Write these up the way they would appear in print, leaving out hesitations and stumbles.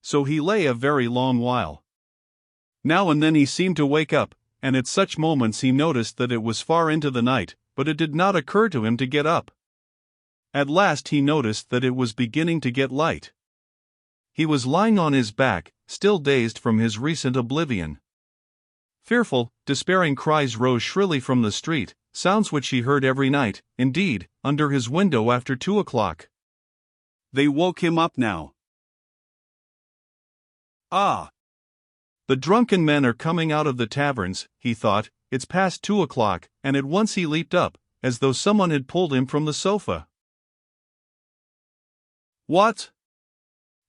so he lay a very long while. Now and then he seemed to wake up, and at such moments he noticed that it was far into the night, but it did not occur to him to get up. At last he noticed that it was beginning to get light. He was lying on his back, still dazed from his recent oblivion. Fearful, despairing cries rose shrilly from the street, sounds which he heard every night, indeed, under his window after 2 o'clock. They woke him up now. Ah! The drunken men are coming out of the taverns, he thought. It's past 2 o'clock, and at once he leaped up, as though someone had pulled him from the sofa. What?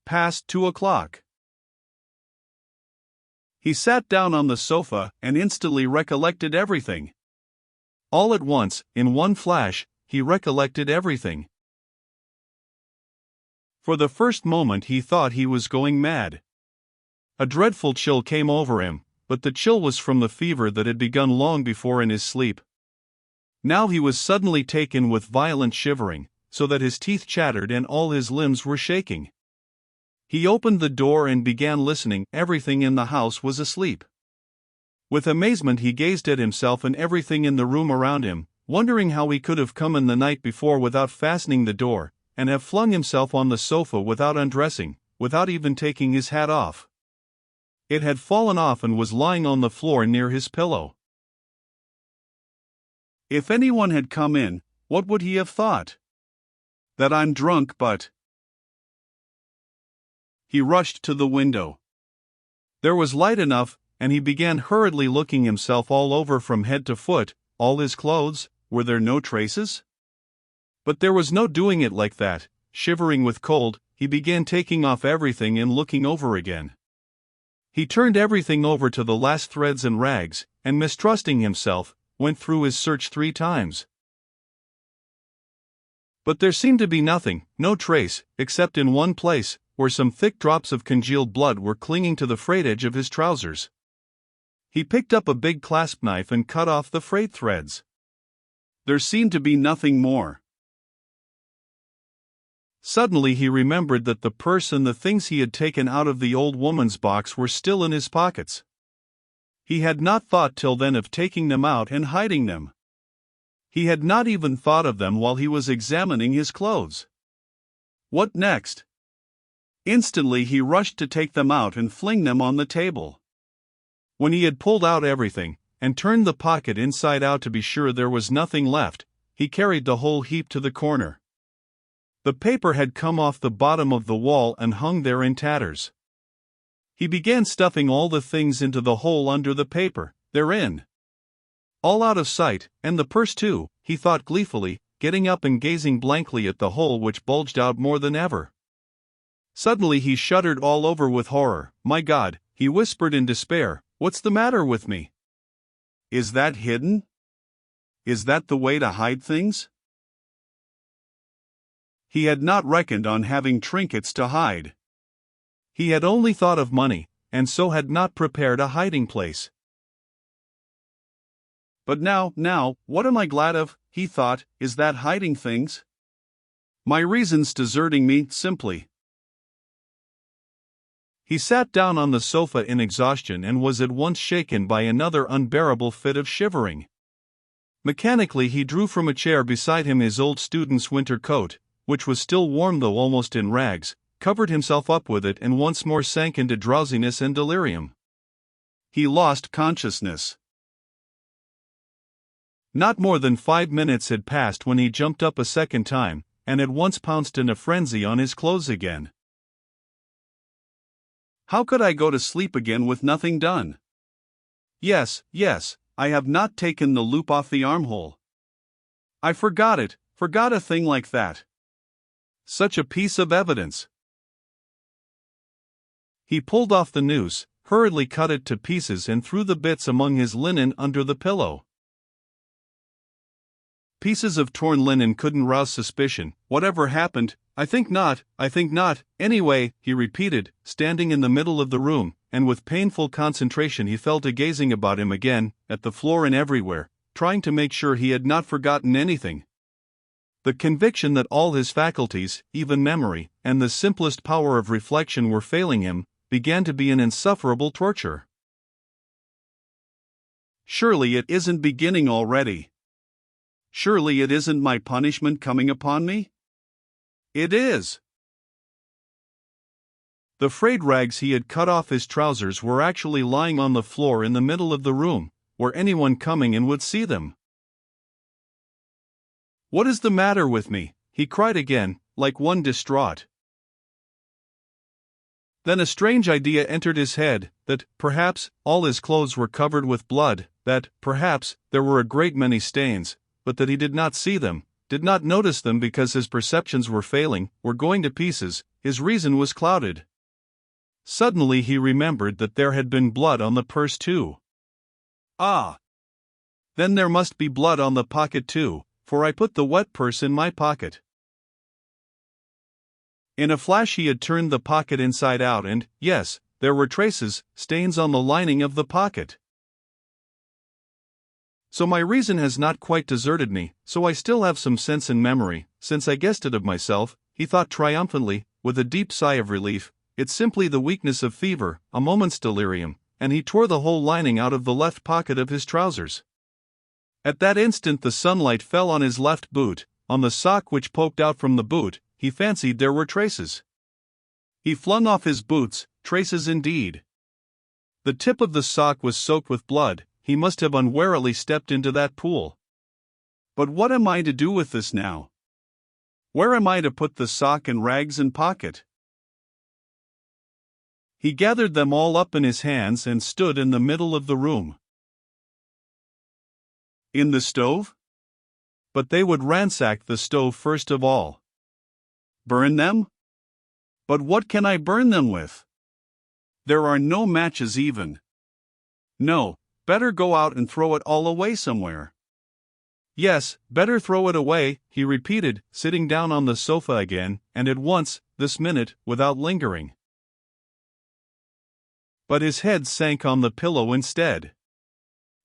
Past 2 o'clock. He sat down on the sofa and instantly recollected everything. All at once, in one flash, he recollected everything. For the first moment he thought he was going mad. A dreadful chill came over him, but the chill was from the fever that had begun long before in his sleep. Now he was suddenly taken with violent shivering, so that his teeth chattered and all his limbs were shaking. He opened the door and began listening. Everything in the house was asleep. With amazement he gazed at himself and everything in the room around him, wondering how he could have come in the night before without fastening the door, and have flung himself on the sofa without undressing, without even taking his hat off. It had fallen off and was lying on the floor near his pillow. If anyone had come in, what would he have thought? That I'm drunk, but... He rushed to the window. There was light enough, and he began hurriedly looking himself all over from head to foot. All his clothes, were there no traces? But there was no doing it like that. Shivering with cold, he began taking off everything and looking over again. He turned everything over to the last threads and rags, and mistrusting himself, went through his search 3 times. But there seemed to be nothing, no trace, except in one place, where some thick drops of congealed blood were clinging to the frayed edge of his trousers. He picked up a big clasp knife and cut off the frayed threads. There seemed to be nothing more. Suddenly he remembered that the purse and the things he had taken out of the old woman's box were still in his pockets. He had not thought till then of taking them out and hiding them. He had not even thought of them while he was examining his clothes. What next? Instantly he rushed to take them out and fling them on the table. When he had pulled out everything, and turned the pocket inside out to be sure there was nothing left, he carried the whole heap to the corner. The paper had come off the bottom of the wall and hung there in tatters. He began stuffing all the things into the hole under the paper. They're in. All out of sight, and the purse too, he thought gleefully, getting up and gazing blankly at the hole which bulged out more than ever. Suddenly he shuddered all over with horror. My God, he whispered in despair, what's the matter with me? Is that hidden? Is that the way to hide things? He had not reckoned on having trinkets to hide. He had only thought of money, and so had not prepared a hiding place. But now, what am I glad of, he thought, is that hiding things? My reason's deserting me, simply. He sat down on the sofa in exhaustion and was at once shaken by another unbearable fit of shivering. Mechanically he drew from a chair beside him his old student's winter coat, which was still warm though almost in rags, covered himself up with it and once more sank into drowsiness and delirium. He lost consciousness. Not more than 5 minutes had passed when he jumped up a second time, and at once pounced in a frenzy on his clothes again. How could I go to sleep again with nothing done? Yes, I have not taken the loop off the armhole. I forgot it, forgot a thing like that. Such a piece of evidence. He pulled off the noose, hurriedly cut it to pieces and threw the bits among his linen under the pillow. Pieces of torn linen couldn't rouse suspicion. Whatever happened, I think not. Anyway, he repeated, standing in the middle of the room, and with painful concentration he fell to gazing about him again, at the floor and everywhere, trying to make sure he had not forgotten anything. The conviction that all his faculties, even memory, and the simplest power of reflection were failing him, began to be an insufferable torture. Surely it isn't beginning already. Surely it isn't my punishment coming upon me? It is. The frayed rags he had cut off his trousers were actually lying on the floor in the middle of the room, where anyone coming in would see them. "What is the matter with me?" he cried again, like one distraught. Then a strange idea entered his head, that, perhaps, all his clothes were covered with blood, that, perhaps, there were a great many stains, but that he did not see them, did not notice them because his perceptions were failing, were going to pieces, his reason was clouded. Suddenly he remembered that there had been blood on the purse too. Ah! Then there must be blood on the pocket too, for I put the wet purse in my pocket. In a flash he had turned the pocket inside out and, yes, there were traces, stains on the lining of the pocket. So my reason has not quite deserted me, so I still have some sense and memory, since I guessed it of myself, he thought triumphantly, with a deep sigh of relief. It's simply the weakness of fever, a moment's delirium, and he tore the whole lining out of the left pocket of his trousers. At that instant the sunlight fell on his left boot, on the sock which poked out from the boot. He fancied there were traces. He flung off his boots, traces indeed. The tip of the sock was soaked with blood, he must have unwarily stepped into that pool. But what am I to do with this now? Where am I to put the sock and rags and pocket? He gathered them all up in his hands and stood in the middle of the room. In the stove? But they would ransack the stove first of all. Burn them? But what can I burn them with? There are no matches even. No, better go out and throw it all away somewhere. Yes, better throw it away, he repeated, sitting down on the sofa again, and at once, this minute, without lingering. But his head sank on the pillow instead.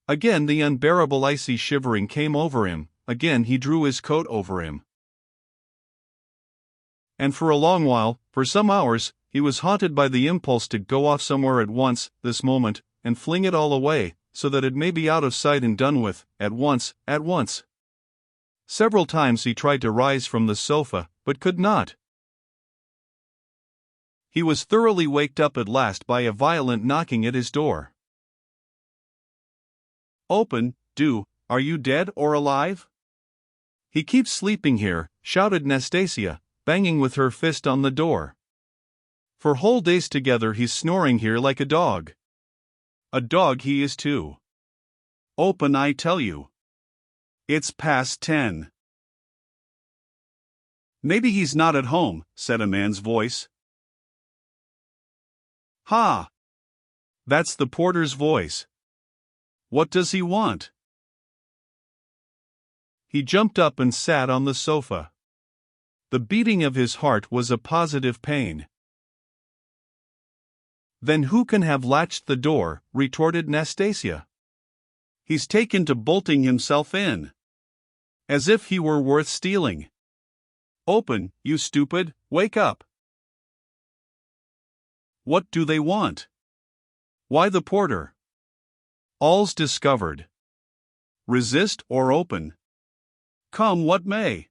Again the unbearable icy shivering came over him, again he drew his coat over him. And for a long while, for some hours, he was haunted by the impulse to go off somewhere at once, this moment, and fling it all away, so that it may be out of sight and done with, at once, at once. Several times he tried to rise from the sofa, but could not. He was thoroughly waked up at last by a violent knocking at his door. "Open, do, are you dead or alive?" "He keeps sleeping here," shouted Nastasia, banging with her fist on the door. "For whole days together he's snoring here like a dog. A dog he is too. Open, I tell you. It's past 10. "Maybe he's not at home," said a man's voice. "Ha! That's the porter's voice. What does he want?" He jumped up and sat on the sofa. The beating of his heart was a positive pain. "Then who can have latched the door?" retorted Nastasia. "He's taken to bolting himself in. As if he were worth stealing. Open, you stupid, wake up." "What do they want?" "Why the porter?" "All's discovered. Resist or open. Come what may."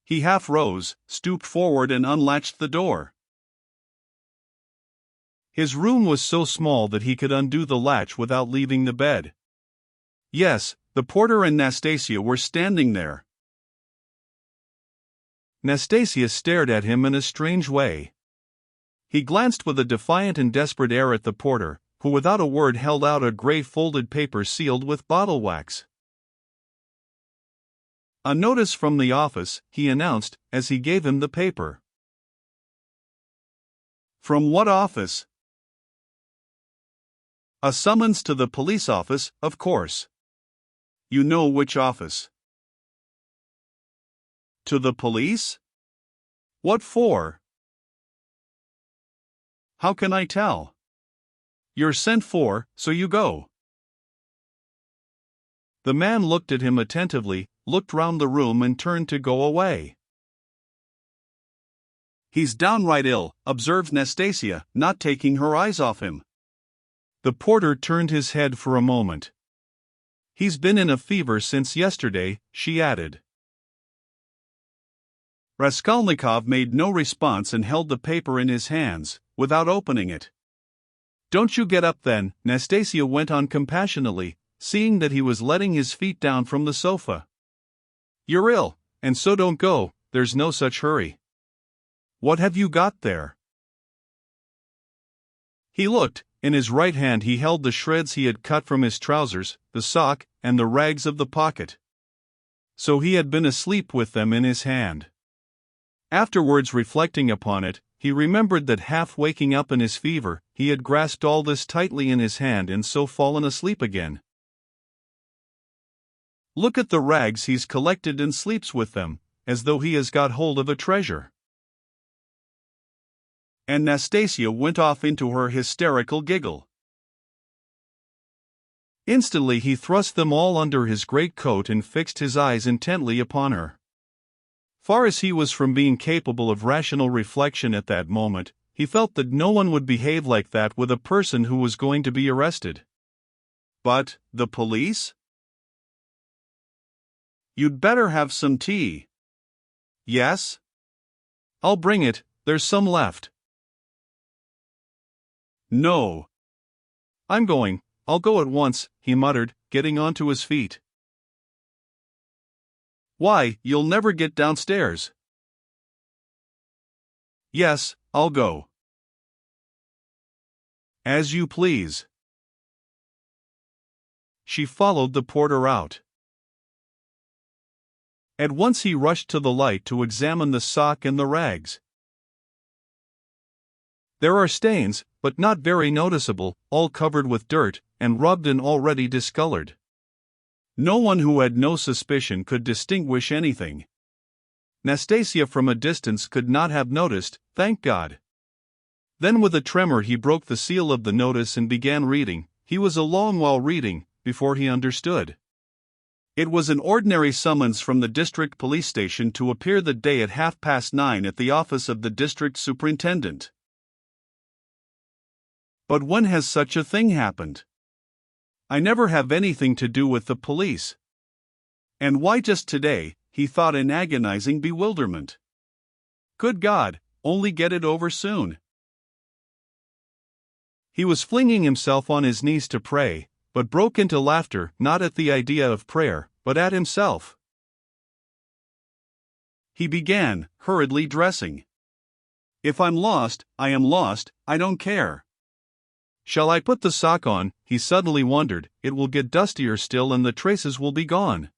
He half rose, stooped forward and unlatched the door. His room was so small that he could undo the latch without leaving the bed. Yes, the porter and Nastasia were standing there. Nastasia stared at him in a strange way. He glanced with a defiant and desperate air at the porter, who without a word held out a grey folded paper sealed with bottle wax. "A notice from the office," he announced, as he gave him the paper. "From what office?" "A summons to the police office, of course." "You know which office?" "To the police? What for?" "How can I tell?" "You're sent for, so you go." The man looked at him attentively, looked round the room and turned to go away. "He's downright ill," observed Nastasia, not taking her eyes off him. The porter turned his head for a moment. "He's been in a fever since yesterday," she added. Raskolnikov made no response and held the paper in his hands, without opening it. "Don't you get up then," Nastasia went on compassionately, seeing that he was letting his feet down from the sofa. "You're ill, and so don't go, there's no such hurry. What have you got there?" He looked. In his right hand he held the shreds he had cut from his trousers, the sock, and the rags of the pocket. So he had been asleep with them in his hand. Afterwards, reflecting upon it, he remembered that half waking up in his fever, he had grasped all this tightly in his hand and so fallen asleep again. "Look at the rags he's collected and sleeps with them, as though he has got hold of a treasure." And Nastasia went off into her hysterical giggle. Instantly he thrust them all under his great coat and fixed his eyes intently upon her. Far as he was from being capable of rational reflection at that moment, he felt that no one would behave like that with a person who was going to be arrested. But the police? "You'd better have some tea." "Yes? I'll bring it, there's some left." "No. I'm going, I'll go at once," he muttered, getting onto his feet. "Why, you'll never get downstairs." "Yes, I'll go." "As you please." She followed the porter out. At once he rushed to the light to examine the sock and the rags. There are stains, but not very noticeable, all covered with dirt, and rubbed and already discolored. No one who had no suspicion could distinguish anything. Nastasia from a distance could not have noticed, thank God. Then with a tremor he broke the seal of the notice and began reading. He was a long while reading, before he understood. It was an ordinary summons from the district police station to appear that day at 9:30 at the office of the district superintendent. But when has such a thing happened? I never have anything to do with the police. And why just today, he thought in agonizing bewilderment. Good God, only get it over soon. He was flinging himself on his knees to pray, but broke into laughter, not at the idea of prayer, but at himself. He began, hurriedly dressing. "If I'm lost, I am lost, I don't care. Shall I put the sock on?" he suddenly wondered. "It will get dustier still and the traces will be gone."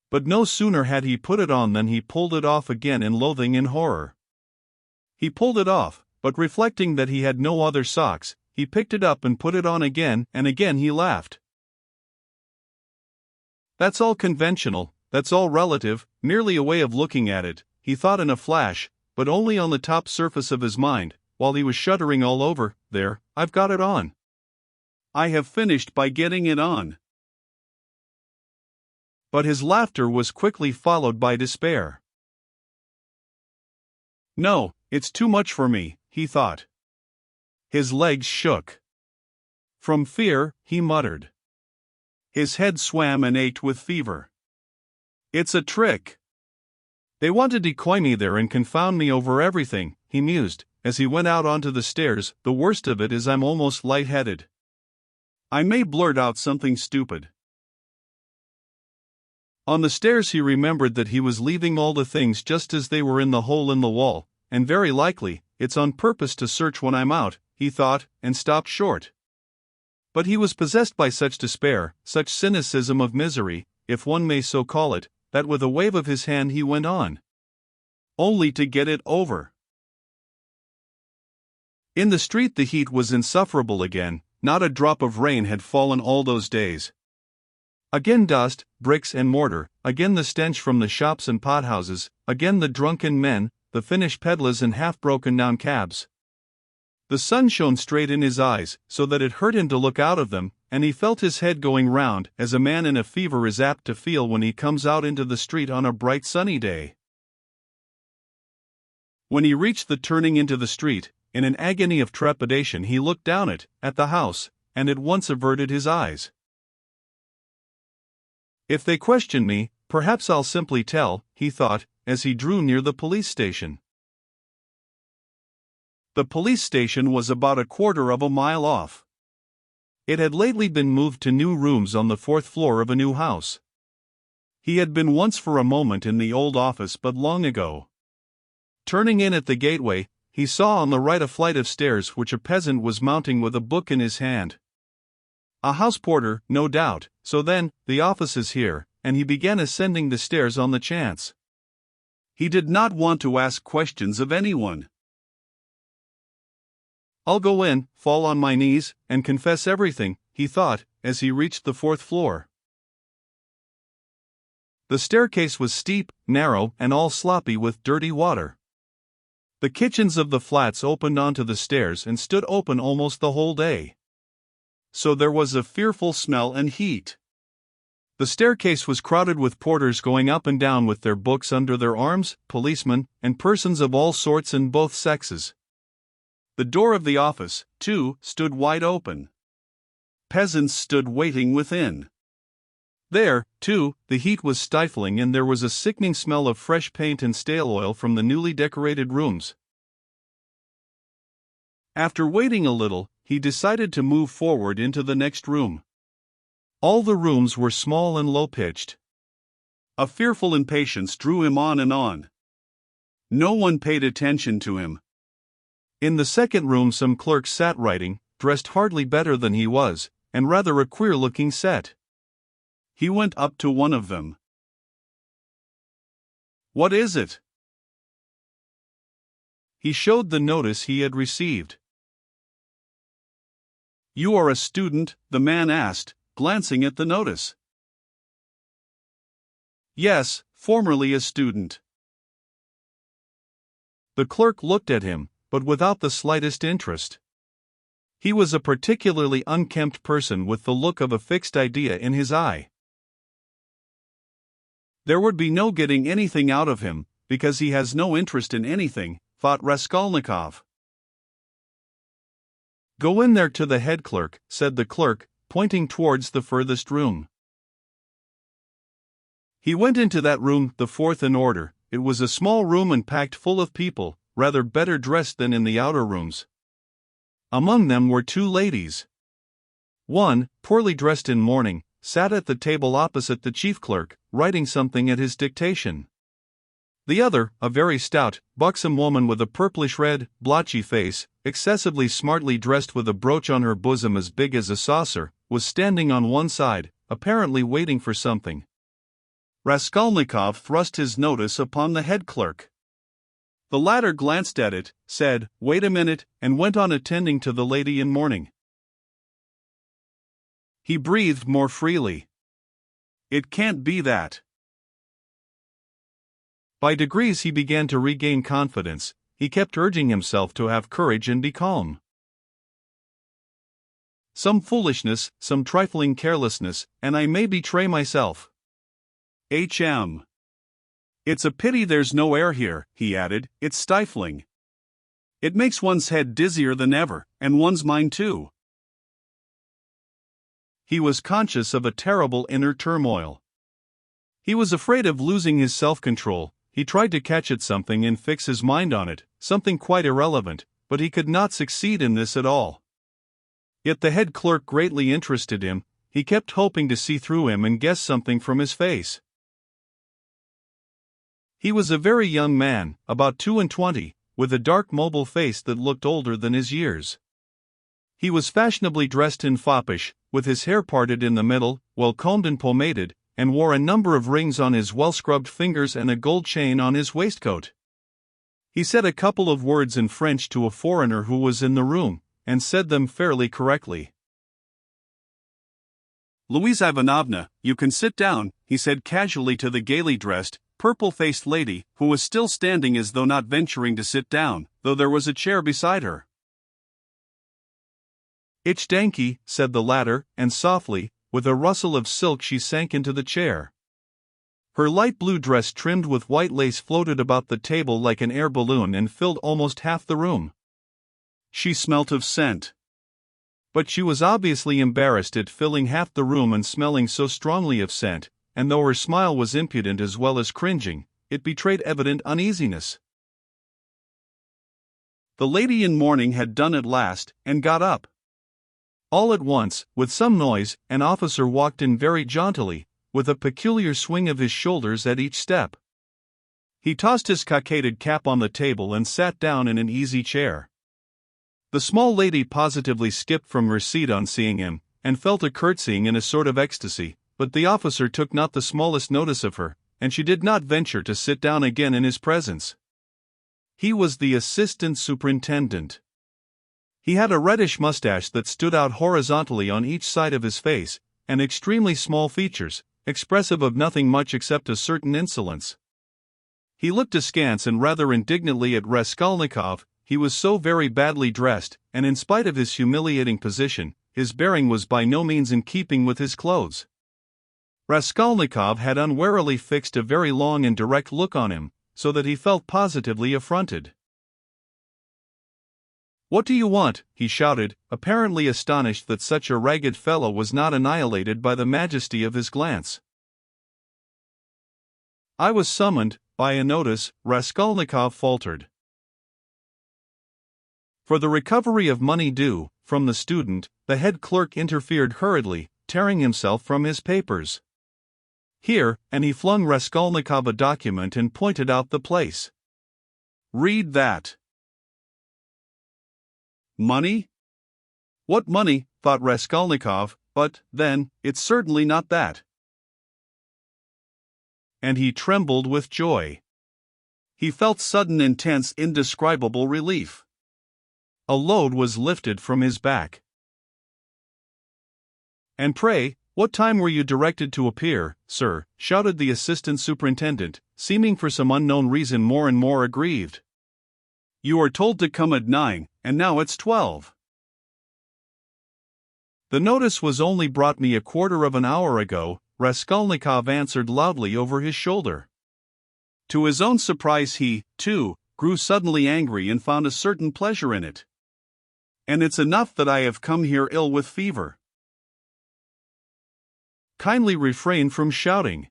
But no sooner had he put it on than he pulled it off again in loathing and horror. He pulled it off, but reflecting that he had no other socks, he picked it up and put it on again, and again he laughed. "That's all conventional, that's all relative, merely a way of looking at it," he thought in a flash, but only on the top surface of his mind. While he was shuddering all over, "There, I've got it on. I have finished by getting it on." But his laughter was quickly followed by despair. "No, it's too much for me," he thought. His legs shook. From fear, he muttered. His head swam and ached with fever. "It's a trick. They want to decoy me there and confound me over everything," he mused. As he went out onto the stairs, "The worst of it is I'm almost lightheaded. I may blurt out something stupid." On the stairs he remembered that he was leaving all the things just as they were in the hole in the wall, and very likely, "It's on purpose to search when I'm out," he thought, and stopped short. But he was possessed by such despair, such cynicism of misery, if one may so call it, that with a wave of his hand he went on. Only to get it over. In the street the heat was insufferable again, not a drop of rain had fallen all those days. Again dust, bricks and mortar, again the stench from the shops and pothouses, again the drunken men, the Finnish peddlers and half-broken down cabs. The sun shone straight in his eyes, so that it hurt him to look out of them, and he felt his head going round, as a man in a fever is apt to feel when he comes out into the street on a bright sunny day. When he reached the turning into the street, in an agony of trepidation he looked down at the house, and at once averted his eyes. If they question me, perhaps I'll simply tell, he thought, as he drew near the police station. The police station was about a quarter of a mile off. It had lately been moved to new rooms on the 4th floor of a new house. He had been once for a moment in the old office, but long ago. Turning in at the gateway, he saw on the right a flight of stairs which a peasant was mounting with a book in his hand. A house porter, no doubt, so then, the office is here, and he began ascending the stairs on the chance. He did not want to ask questions of anyone. I'll go in, fall on my knees, and confess everything, he thought, as he reached the 4th floor. The staircase was steep, narrow, and all sloppy with dirty water. The kitchens of the flats opened onto the stairs and stood open almost the whole day. So there was a fearful smell and heat. The staircase was crowded with porters going up and down with their books under their arms, policemen, and persons of all sorts and both sexes. The door of the office, too, stood wide open. Peasants stood waiting within. There, too, the heat was stifling and there was a sickening smell of fresh paint and stale oil from the newly decorated rooms. After waiting a little, he decided to move forward into the next room. All the rooms were small and low-pitched. A fearful impatience drew him on and on. No one paid attention to him. In the second room some clerks sat writing, dressed hardly better than he was, and rather a queer-looking set. He went up to one of them. "What is it?" He showed the notice he had received. "You are a student?" the man asked, glancing at the notice. "Yes, formerly a student." The clerk looked at him, but without the slightest interest. He was a particularly unkempt person with the look of a fixed idea in his eye. There would be no getting anything out of him, because he has no interest in anything, thought Raskolnikov. "Go in there to the head clerk," said the clerk, pointing towards the furthest room. He went into that room, the 4th in order. It was a small room and packed full of people, rather better dressed than in the outer rooms. Among them were 2 ladies. One, poorly dressed in mourning, sat at the table opposite the chief clerk, writing something at his dictation. The other, a very stout, buxom woman with a purplish-red, blotchy face, excessively smartly dressed with a brooch on her bosom as big as a saucer, was standing on one side, apparently waiting for something. Raskolnikov thrust his notice upon the head clerk. The latter glanced at it, said, "Wait a minute," and went on attending to the lady in mourning. He breathed more freely. It can't be that. By degrees he began to regain confidence. He kept urging himself to have courage and be calm. Some foolishness, some trifling carelessness, and I may betray myself. It's a pity there's no air here, he added, it's stifling. It makes one's head dizzier than ever, and one's mind too. He was conscious of a terrible inner turmoil. He was afraid of losing his self-control. He tried to catch at something and fix his mind on it, something quite irrelevant, but he could not succeed in this at all. Yet the head clerk greatly interested him. He kept hoping to see through him and guess something from his face. He was a very young man, about 22, with a dark mobile face that looked older than his years. He was fashionably dressed in foppish, with his hair parted in the middle, well combed and pomaded, and wore a number of rings on his well-scrubbed fingers and a gold chain on his waistcoat. He said a couple of words in French to a foreigner who was in the room, and said them fairly correctly. "Louise Ivanovna, you can sit down," he said casually to the gaily dressed, purple-faced lady, who was still standing as though not venturing to sit down, though there was a chair beside her. "Ich danke," said the latter, and softly, with a rustle of silk, she sank into the chair. Her light blue dress trimmed with white lace floated about the table like an air balloon and filled almost half the room. She smelt of scent. But she was obviously embarrassed at filling half the room and smelling so strongly of scent, and though her smile was impudent as well as cringing, it betrayed evident uneasiness. The lady in mourning had done at last, and got up. All at once, with some noise, an officer walked in very jauntily, with a peculiar swing of his shoulders at each step. He tossed his cockaded cap on the table and sat down in an easy chair. The small lady positively skipped from her seat on seeing him, and fell to curtsying in a sort of ecstasy, but the officer took not the smallest notice of her, and she did not venture to sit down again in his presence. He was the assistant superintendent. He had a reddish mustache that stood out horizontally on each side of his face, and extremely small features, expressive of nothing much except a certain insolence. He looked askance and rather indignantly at Raskolnikov. He was so very badly dressed, and in spite of his humiliating position, his bearing was by no means in keeping with his clothes. Raskolnikov had unwarily fixed a very long and direct look on him, so that he felt positively affronted. "What do you want?" he shouted, apparently astonished that such a ragged fellow was not annihilated by the majesty of his glance. "I was summoned by a notice," Raskolnikov faltered. "For the recovery of money due from the student," the head clerk interfered hurriedly, tearing himself from his papers. "Here," and he flung Raskolnikov a document and pointed out the place. "Read that." "Money? What money?" thought Raskolnikov, "but, then, it's certainly not that." And he trembled with joy. He felt sudden intense indescribable relief. A load was lifted from his back. "And pray, what time were you directed to appear, sir?" shouted the assistant superintendent, seeming for some unknown reason more and more aggrieved. "You are told to come at 9, and now it's 12. "The notice was only brought me a quarter of an hour ago," Raskolnikov answered loudly over his shoulder. To his own surprise he, too, grew suddenly angry and found a certain pleasure in it. "And it's enough that I have come here ill with fever." "Kindly refrain from shouting."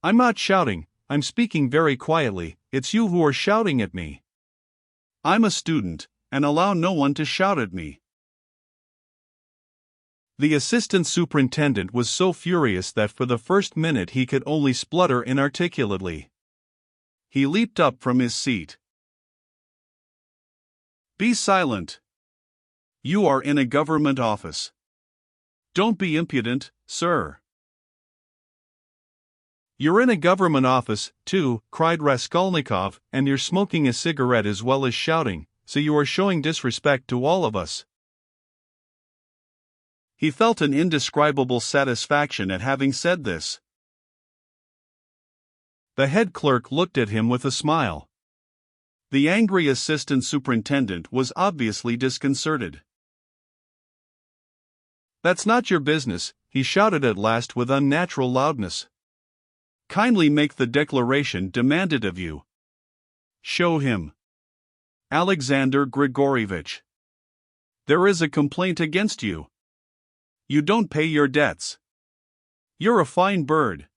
"I'm not shouting, I'm speaking very quietly, it's you who are shouting at me. I'm a student, and allow no one to shout at me." The assistant superintendent was so furious that for the first minute he could only splutter inarticulately. He leaped up from his seat. "Be silent. You are in a government office. Don't be impudent, sir." "You're in a government office, too," cried Raskolnikov, "and you're smoking a cigarette as well as shouting, so you are showing disrespect to all of us." He felt an indescribable satisfaction at having said this. The head clerk looked at him with a smile. The angry assistant superintendent was obviously disconcerted. "That's not your business," he shouted at last with unnatural loudness. "Kindly make the declaration demanded of you. Show him. Alexander Grigorievich. There is a complaint against you. You don't pay your debts. You're a fine bird."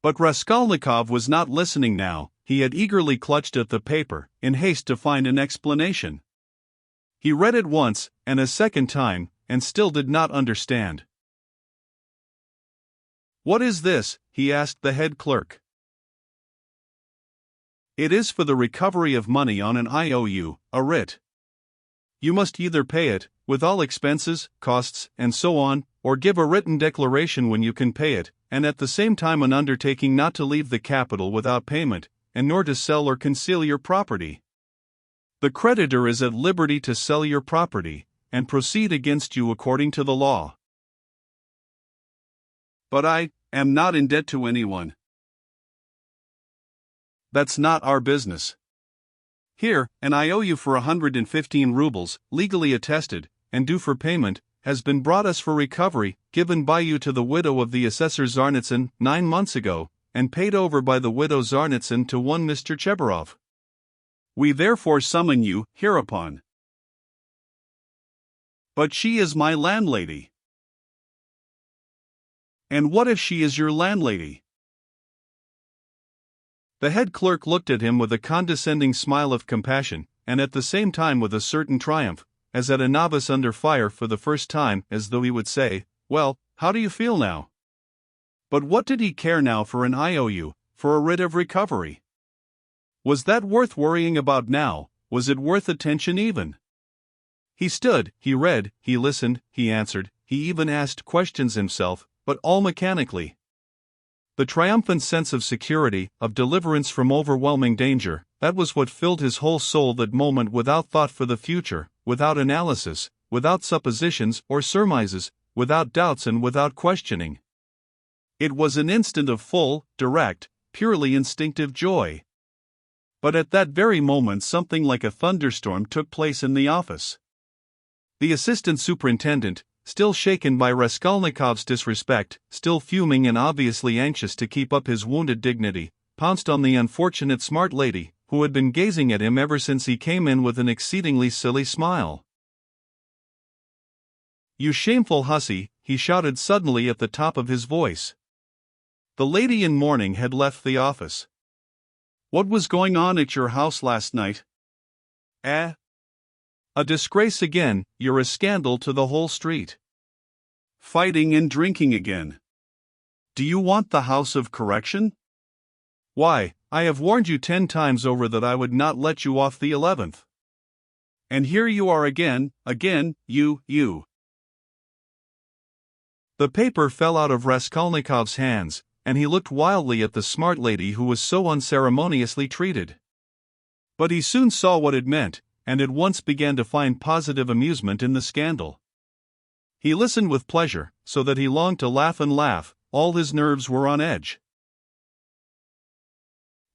But Raskolnikov was not listening now. He had eagerly clutched at the paper, in haste to find an explanation. He read it once, and a second time, and still did not understand. "What is this?" he asked the head clerk. "It is for the recovery of money on an IOU, a writ. You must either pay it, with all expenses, costs, and so on, or give a written declaration when you can pay it, and at the same time an undertaking not to leave the capital without payment, and nor to sell or conceal your property. The creditor is at liberty to sell your property, and proceed against you according to the law." "But I am not in debt to anyone." "That's not our business. Here, and I owe you for 115 rubles, legally attested, and due for payment, has been brought us for recovery, given by you to the widow of the assessor Zarnitsyn 9 months ago, and paid over by the widow Zarnitsyn to one Mr. Chebarov. We therefore summon you, hereupon. But she is my landlady. And what if she is your landlady? The head clerk looked at him with a condescending smile of compassion, and at the same time with a certain triumph, as at a novice under fire for the first time, as though he would say, "Well, how do you feel now?" But what did he care now for an IOU, for a writ of recovery? Was that worth worrying about now? Was it worth attention even? He stood, he read, he listened, he answered, he even asked questions himself, but all mechanically. The triumphant sense of security, of deliverance from overwhelming danger, that was what filled his whole soul that moment, without thought for the future, without analysis, without suppositions or surmises, without doubts and without questioning. It was an instant of full, direct, purely instinctive joy. But at that very moment something like a thunderstorm took place in the office. The assistant superintendent, still shaken by Raskolnikov's disrespect, still fuming and obviously anxious to keep up his wounded dignity, pounced on the unfortunate smart lady, who had been gazing at him ever since he came in with an exceedingly silly smile. "You shameful hussy," he shouted suddenly at the top of his voice. The lady in mourning had left the office. "What was going on at your house last night?" "A disgrace again, you're a scandal to the whole street. Fighting and drinking again. Do you want the house of correction? Why, I have warned you 10 times over that I would not let you off the 11th. And here you are again, you. The paper fell out of Raskolnikov's hands, and he looked wildly at the smart lady who was so unceremoniously treated. But he soon saw what it meant, and at once began to find positive amusement in the scandal. He listened with pleasure, so that he longed to laugh and laugh, all his nerves were on edge.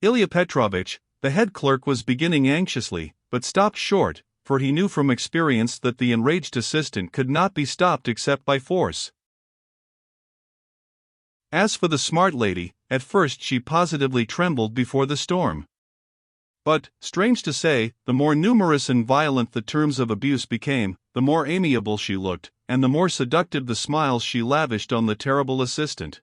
Ilya Petrovitch, the head clerk, was beginning anxiously, but stopped short, for he knew from experience that the enraged assistant could not be stopped except by force. As for the smart lady, at first she positively trembled before the storm. But, strange to say, the more numerous and violent the terms of abuse became, the more amiable she looked, and the more seductive the smiles she lavished on the terrible assistant.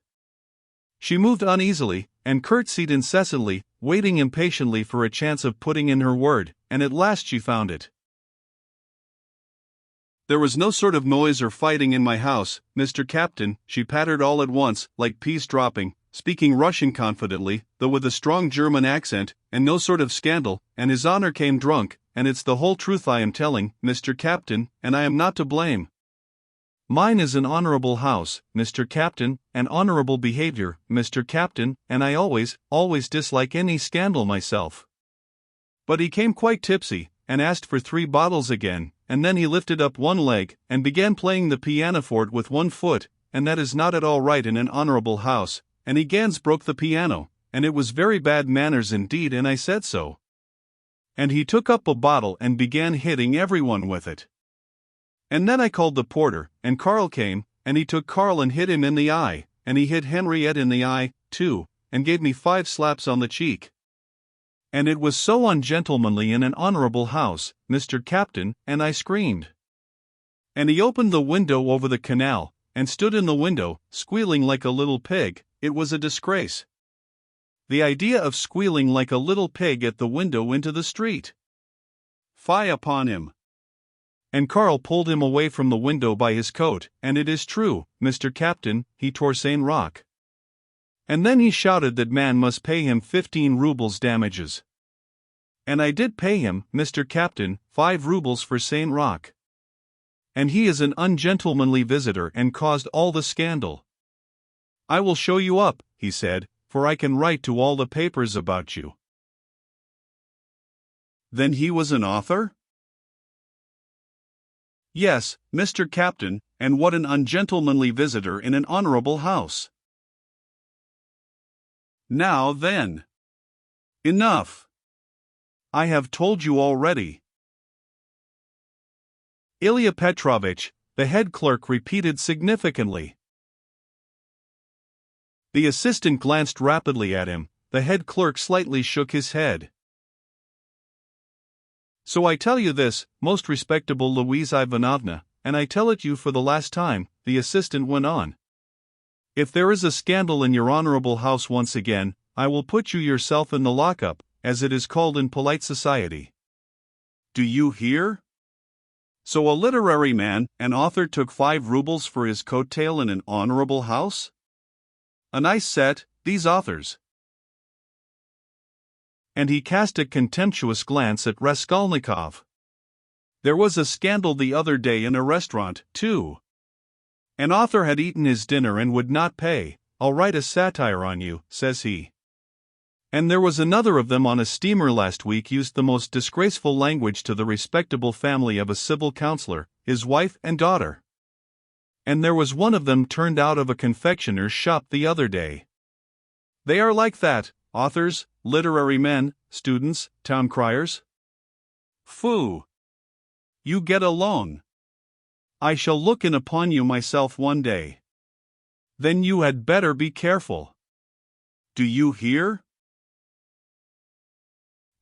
She moved uneasily, and curtsied incessantly, waiting impatiently for a chance of putting in her word, and at last she found it. "There was no sort of noise or fighting in my house, Mr. Captain," she pattered all at once, like peas dropping, speaking Russian confidently, though with a strong German accent, "and no sort of scandal, and his honor came drunk, and it's the whole truth I am telling, Mr. Captain, and I am not to blame. Mine is an honorable house, Mr. Captain, and honorable behavior, Mr. Captain, and I always dislike any scandal myself." But he came quite tipsy, and asked for 3 bottles again, and then he lifted up one leg, and began playing the pianoforte with one foot, and that is not at all right in an honorable house, and he gans broke the piano, and it was very bad manners indeed, and I said so. And he took up a bottle and began hitting everyone with it. And then I called the porter, and Karl came, and he took Karl and hit him in the eye, and he hit Henriette in the eye, too, and gave me 5 slaps on the cheek. And it was so ungentlemanly in an honorable house, Mr. Captain, and I screamed. And he opened the window over the canal, and stood in the window, squealing like a little pig. It was a disgrace. The idea of squealing like a little pig at the window into the street! Fie upon him! And Karl pulled him away from the window by his coat, and it is true, Mr. Captain, he tore Saint Roch. And then he shouted that man must pay him 15 rubles damages. And I did pay him, Mr. Captain, 5 rubles for Saint Roch. And he is an ungentlemanly visitor and caused all the scandal. I will show you up, he said, for I can write to all the papers about you. Then he was an author? Yes, Mr. Captain, and what an ungentlemanly visitor in an honorable house. Now then. Enough. I have told you already. Ilya Petrovich, the head clerk repeated significantly. The assistant glanced rapidly at him. The head clerk slightly shook his head. So I tell you this, most respectable Louise Ivanovna, and I tell it you for the last time, the assistant went on. If there is a scandal in your honorable house once again, I will put you yourself in the lockup, as it is called in polite society. Do you hear? So a literary man, an author, took 5 rubles for his coat-tail in an honorable house? A nice set, these authors. And he cast a contemptuous glance at Raskolnikov. There was a scandal the other day in a restaurant, too. An author had eaten his dinner and would not pay. I'll write a satire on you, says he. And there was another of them on a steamer last week, used the most disgraceful language to the respectable family of a civil councillor, his wife and daughter. And there was one of them turned out of a confectioner's shop the other day. They are like that, authors, literary men, students, town criers. Phoo! You get alone. I shall look in upon you myself one day. Then you had better be careful. Do you hear?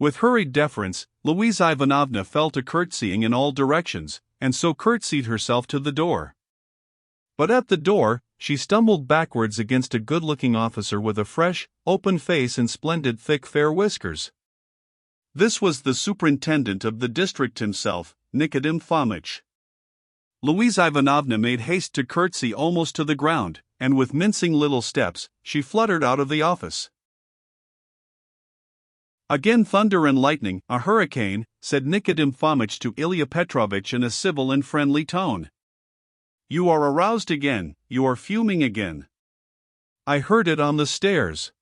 With hurried deference, Louise Ivanovna fell to curtsying in all directions, and so curtsied herself to the door. But at the door, she stumbled backwards against a good-looking officer with a fresh, open face and splendid thick fair whiskers. This was the superintendent of the district himself, Nikodym Fomitch. Louise Ivanovna made haste to curtsy almost to the ground, and with mincing little steps, she fluttered out of the office. Again thunder and lightning, a hurricane, said Nikodym Fomitch to Ilya Petrovich in a civil and friendly tone. You are aroused again, you are fuming again. I heard it on the stairs.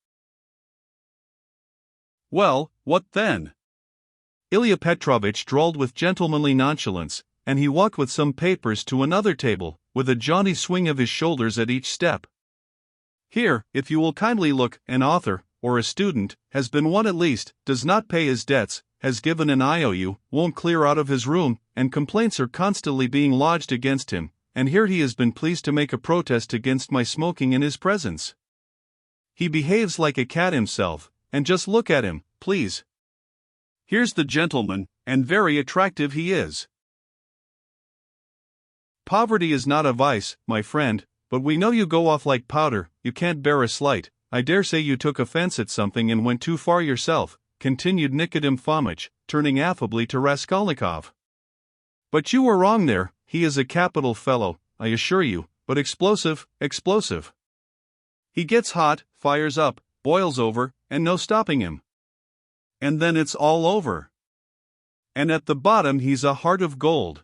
Well, what then? Ilya Petrovich drawled with gentlemanly nonchalance, and he walked with some papers to another table, with a jaunty swing of his shoulders at each step. Here, if you will kindly look, an author, or a student, has been one at least, does not pay his debts, has given an IOU, won't clear out of his room, and complaints are constantly being lodged against him, and here he has been pleased to make a protest against my smoking in his presence. He behaves like a cat himself, and just look at him, please. Here's the gentleman, and very attractive he is. Poverty is not a vice, my friend, but we know you go off like powder, you can't bear a slight. I dare say you took offense at something and went too far yourself, continued Nikodym Fomitch, turning affably to Raskolnikov. But you were wrong there, he is a capital fellow, I assure you, but explosive. He gets hot, fires up, boils over, and no stopping him. And then it's all over. And at the bottom he's a heart of gold.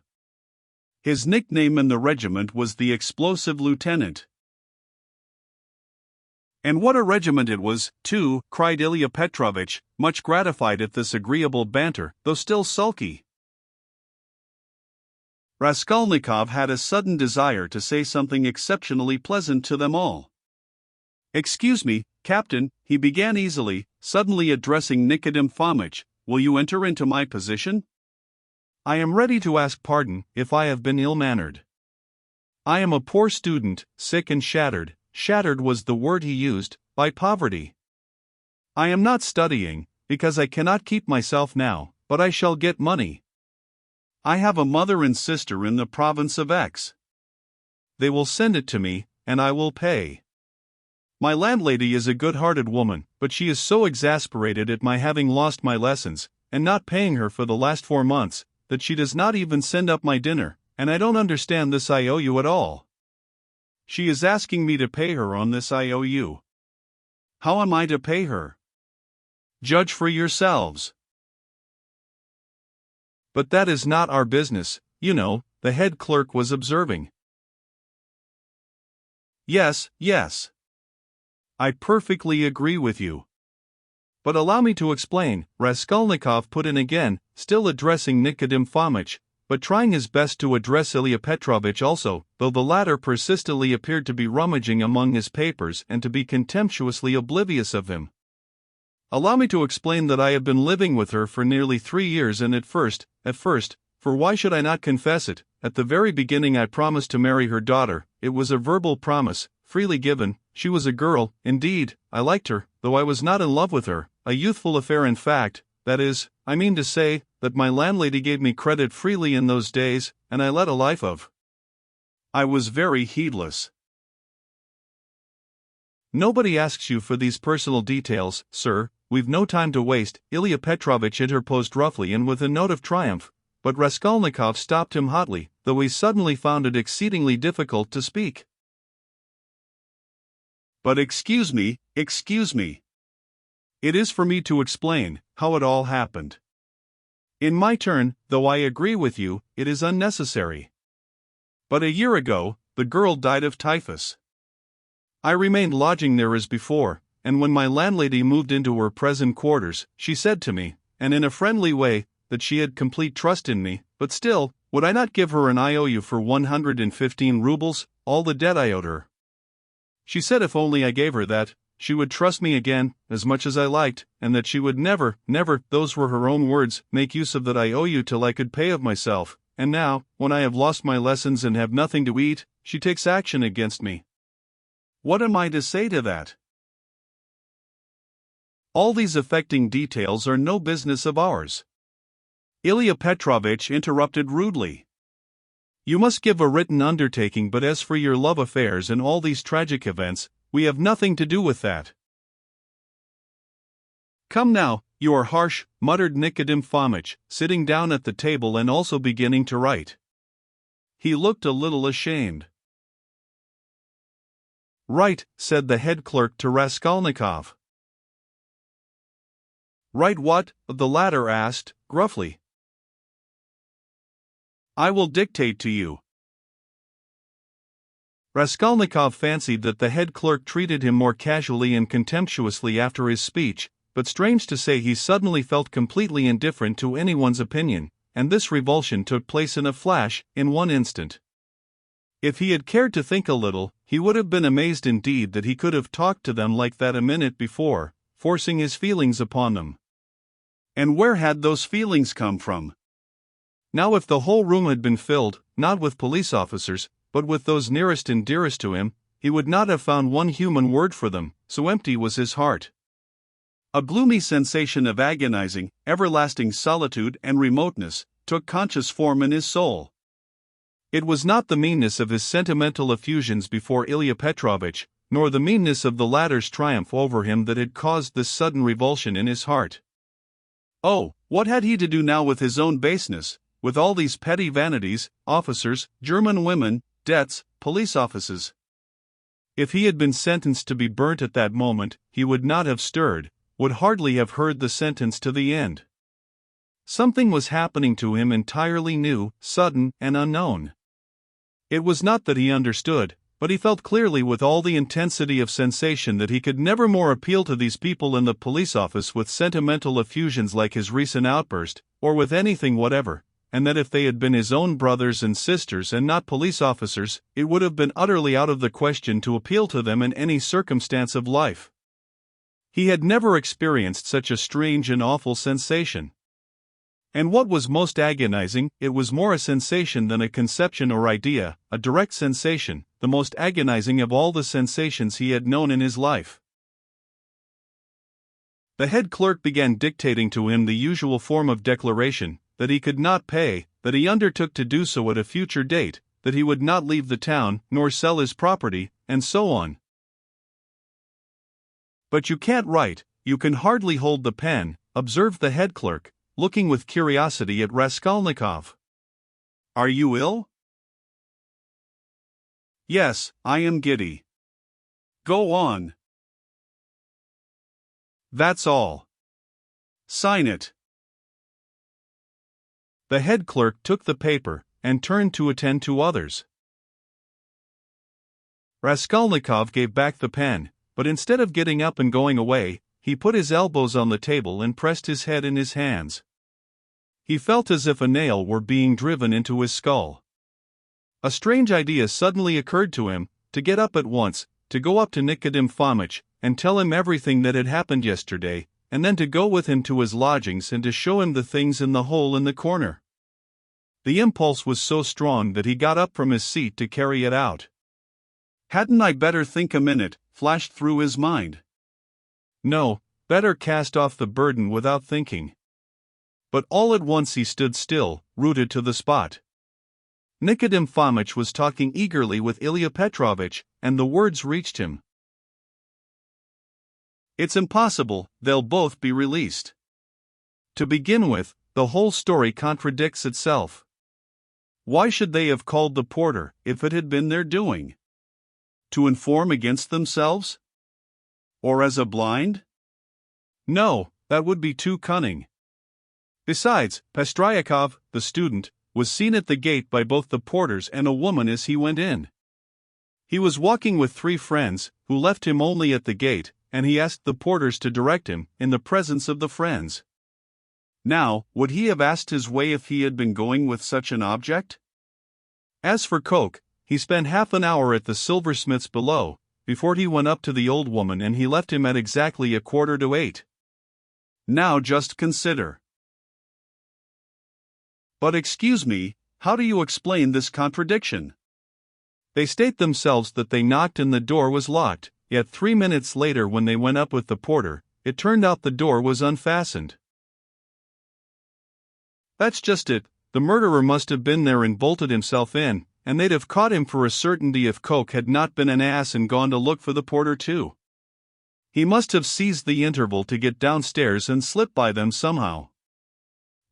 His nickname in the regiment was the Explosive Lieutenant. And what a regiment it was, too, cried Ilya Petrovich, much gratified at this agreeable banter, though still sulky. Raskolnikov had a sudden desire to say something exceptionally pleasant to them all. Excuse me, Captain, he began easily, suddenly addressing Nikodym Fomitch, will you enter into my position? I am ready to ask pardon if I have been ill-mannered. I am a poor student, sick and shattered. Shattered was the word he used, by poverty. I am not studying, because I cannot keep myself now, but I shall get money. I have a mother and sister in the province of X. They will send it to me, and I will pay. My landlady is a good-hearted woman, but she is so exasperated at my having lost my lessons, and not paying her for the last 4 months, that she does not even send up my dinner, and I don't understand this IOU at all. She is asking me to pay her on this IOU. How am I to pay her? Judge for yourselves. But that is not our business, you know, the head clerk was observing. Yes. I perfectly agree with you. But allow me to explain, Raskolnikov put in again, still addressing Nikodym Fomitch, but trying his best to address Ilya Petrovich also, though the latter persistently appeared to be rummaging among his papers and to be contemptuously oblivious of him. allow me to explain that I have been living with her for nearly 3 years, and at first, for why should I not confess it, at the very beginning I promised to marry her daughter. It was a verbal promise, freely given. She was a girl, indeed, I liked her, though I was not in love with her, a youthful affair in fact, that is, I mean to say, that my landlady gave me credit freely in those days, and I led a life of. I was very heedless. Nobody asks you for these personal details, sir, we've no time to waste, Ilya Petrovitch interposed roughly and with a note of triumph, but Raskolnikov stopped him hotly, though he suddenly found it exceedingly difficult to speak. But excuse me. It is for me to explain how it all happened. In my turn, though I agree with you, it is unnecessary. But a year ago, the girl died of typhus. I remained lodging there as before, and when my landlady moved into her present quarters, she said to me, and in a friendly way, that she had complete trust in me, but still, would I not give her an IOU for 115 rubles, all the debt I owed her. She said if only I gave her that, she would trust me again, as much as I liked, and that she would never, those were her own words, make use of that IOU till I could pay of myself, and now, when I have lost my lessons and have nothing to eat, she takes action against me. What am I to say to that? All these affecting details are no business of ours. Ilya Petrovitch interrupted rudely. You must give a written undertaking, but as for your love affairs and all these tragic events, we have nothing to do with that. Come now, you are harsh, muttered Nikodym Fomitch, sitting down at the table and also beginning to write. He looked a little ashamed. Write, said the head clerk to Raskolnikov. Write what? The latter asked, gruffly. I will dictate to you. Raskolnikov fancied that the head clerk treated him more casually and contemptuously after his speech, but strange to say he suddenly felt completely indifferent to anyone's opinion, and this revulsion took place in a flash, in one instant. If he had cared to think a little, he would have been amazed indeed that he could have talked to them like that a minute before, forcing his feelings upon them. And where had those feelings come from? Now if the whole room had been filled, not with police officers, but with those nearest and dearest to him, he would not have found one human word for them, so empty was his heart. A gloomy sensation of agonizing, everlasting solitude and remoteness took conscious form in his soul. It was not the meanness of his sentimental effusions before Ilya Petrovitch, nor the meanness of the latter's triumph over him that had caused this sudden revulsion in his heart. Oh, what had he to do now with his own baseness, with all these petty vanities, officers, German women, debts, police offices? If he had been sentenced to be burnt at that moment, he would not have stirred, would hardly have heard the sentence to the end. Something was happening to him entirely new, sudden, and unknown. It was not that he understood, but he felt clearly with all the intensity of sensation that he could never more appeal to these people in the police office with sentimental effusions like his recent outburst, or with anything whatever, and that if they had been his own brothers and sisters and not police officers, it would have been utterly out of the question to appeal to them in any circumstance of life. He had never experienced such a strange and awful sensation. And what was most agonizing, it was more a sensation than a conception or idea, a direct sensation, the most agonizing of all the sensations he had known in his life. The head clerk began dictating to him the usual form of declaration, that he could not pay, that he undertook to do so at a future date, that he would not leave the town, nor sell his property, and so on. But you can't write, you can hardly hold the pen, observed the head clerk, looking with curiosity at Raskolnikov. Are you ill? Yes, I am giddy. Go on. That's all. Sign it. The head clerk took the paper, and turned to attend to others. Raskolnikov gave back the pen, but instead of getting up and going away, he put his elbows on the table and pressed his head in his hands. He felt as if a nail were being driven into his skull. A strange idea suddenly occurred to him, to get up at once, to go up to Nikodym Fomitch, and tell him everything that had happened yesterday, and then to go with him to his lodgings and to show him the things in the hole in the corner. The impulse was so strong that he got up from his seat to carry it out. "Hadn't I better think a minute?" flashed through his mind. No, better cast off the burden without thinking. But all at once he stood still, rooted to the spot. Nikodym Fomitch was talking eagerly with Ilya Petrovitch, and the words reached him. "It's impossible, they'll both be released. To begin with, the whole story contradicts itself. Why should they have called the porter, if it had been their doing? To inform against themselves? Or as a blind? No, that would be too cunning. Besides, Pastryakov, the student, was seen at the gate by both the porters and a woman as he went in. He was walking with 3 friends, who left him only at the gate, and he asked the porters to direct him, in the presence of the friends. Now, would he have asked his way if he had been going with such an object? As for Koch, he spent half an hour at the silversmith's below, before he went up to the old woman, and he left him at exactly 7:15. Now just consider. But excuse me, how do you explain this contradiction? They state themselves that they knocked and the door was locked, yet 3 minutes later when they went up with the porter, it turned out the door was unfastened. That's just it, the murderer must have been there and bolted himself in, and they'd have caught him for a certainty if Koch had not been an ass and gone to look for the porter too. He must have seized the interval to get downstairs and slip by them somehow.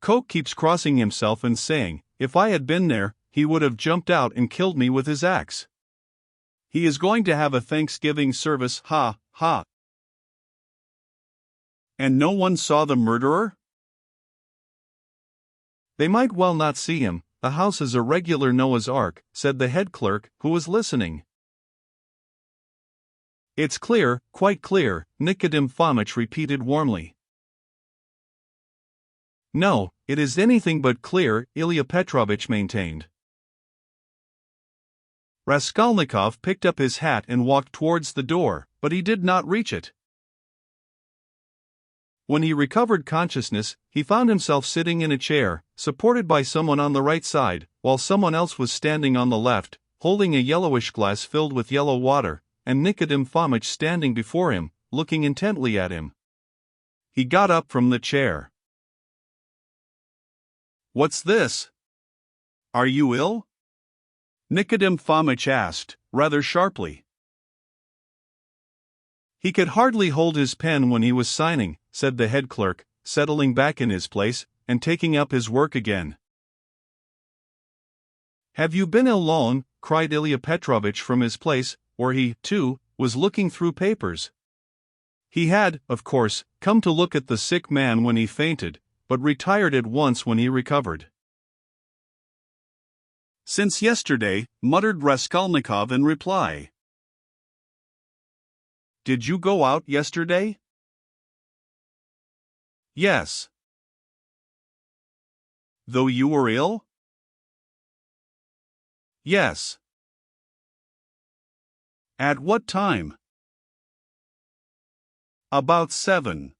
Koch keeps crossing himself and saying, if I had been there, he would have jumped out and killed me with his axe. He is going to have a Thanksgiving service, ha, ha. And no one saw the murderer? They might well not see him, the house is a regular Noah's Ark, said the head clerk, who was listening. It's clear, quite clear, Nikodym Fomitch repeated warmly. No, it is anything but clear, Ilya Petrovitch maintained. Raskolnikov picked up his hat and walked towards the door, but he did not reach it. When he recovered consciousness, he found himself sitting in a chair, supported by someone on the right side, while someone else was standing on the left, holding a yellowish glass filled with yellow water, and Nikodym Fomitch standing before him, looking intently at him. He got up from the chair. What's this? Are you ill? Nikodym Fomitch asked, rather sharply. He could hardly hold his pen when he was signing, said the head clerk, settling back in his place, and taking up his work again. Have you been ill long? Cried Ilya Petrovitch from his place, where he, too, was looking through papers. He had, of course, come to look at the sick man when he fainted, but retired at once when he recovered. Since yesterday, muttered Raskolnikov in reply. Did you go out yesterday? Yes. Though you were ill? Yes. At what time? About 7.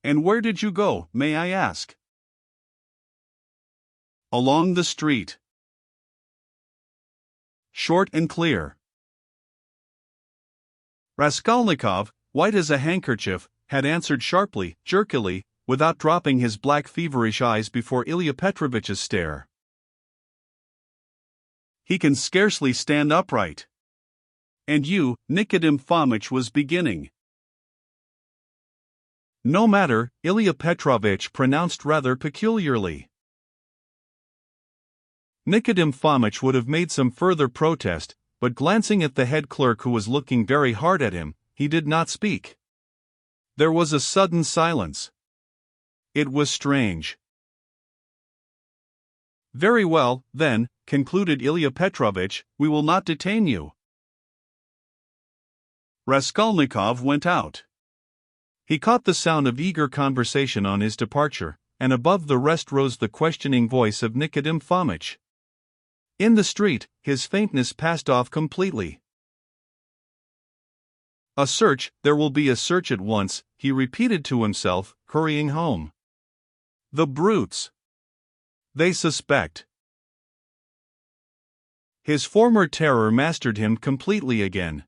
And where did you go, may I ask? Along the street. Short and clear. Raskolnikov, white as a handkerchief, had answered sharply, jerkily, without dropping his black feverish eyes before Ilya Petrovitch's stare. He can scarcely stand upright. And you, Nikodym Fomitch was beginning. No matter, Ilya Petrovitch pronounced rather peculiarly. Nikodym Fomitch would have made some further protest, but glancing at the head clerk who was looking very hard at him, he did not speak. There was a sudden silence. It was strange. Very well, then, concluded Ilya Petrovitch, we will not detain you. Raskolnikov went out. He caught the sound of eager conversation on his departure, and above the rest rose the questioning voice of Nikodym Fomitch. In the street, his faintness passed off completely. A search, there will be a search at once, he repeated to himself, hurrying home. The brutes! They suspect. His former terror mastered him completely again.